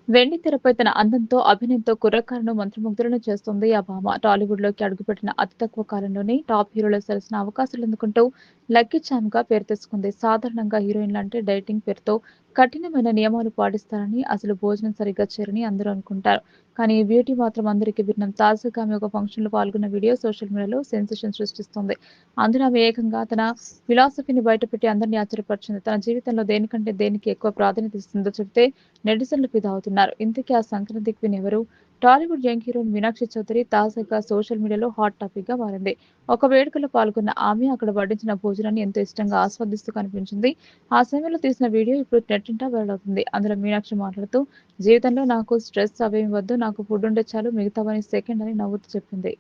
వెండి తెరపై తన అందంతో, అభినయంతో కుర్రకారును మంత్రముగ్ధులను చేస్తుంది ఆ భామ. టాలీవుడ్‌లోకి అడుగుపెట్టిన అతి తక్కువ కాలంలోనే టాప్ హీరోల సరసన అవకాశాలందుకుంటూ లక్కీ చార్మ్‌గా పేరు తెచ్చుకుంది. సాధారణంగా హీరోయిన్లంటే డైటింగ్ పేరుతో కఠినమైన నియమాలు పాటిస్తారని, అసలు భోజనం సరిగ్గా చేయరని అందరూ అనుకుంటారు. కానీ ఈ బ్యూటీ మాత్రం అందరికీ భిన్నం. తాజాగా ఆమె ఒక ఫంక్షన్‌లో పాల్గొన్న వీడియో సోషల్ మీడియాలో సెన్సేషన్ సృష్టిస్తోంది. అందులో ఆమె ఏకంగా తన ఫిలాసఫీని బయటపెట్టి అందరిని ఆశ్చర్యపరిచింది. తన జీవితంలో దేనికంటే దేనికి ఎక్కువ ప్రాధాన్యత ఇస్తుందో చెబితే నెటిజన్లు ఫిదా అవుతున్నారు. ఇంతకీ ఆ సంక్రాంతి క్వీన్ ఎవరు? టాలీవుడ్ యంగ్ హీరోయిన్ మీనాక్షి చౌదరి తాజాగా సోషల్ మీడియాలో హాట్ టాపిక్‌గా మారింది. ఒక వేడుకలో పాల్గొన్న ఆమె అక్కడ వడ్డించిన భోజనాన్ని ఎంతో ఇష్టంగా ఆస్వాదిస్తూ కనిపించింది. ఆ సమయంలో తీసిన వీడియో ఇప్పుడు నెట్టింట వైరల్ అవుతుంది. అందులో మీనాక్షి మాట్లాడుతూ, "జీవితంలో నాకు స్ట్రెస్ అవేమీ వద్దు. నాకు ఫుడ్ ఉంటే చాలు. మిగతావన్నీ సెకండ్" అని నవ్వుతూ చెప్పింది.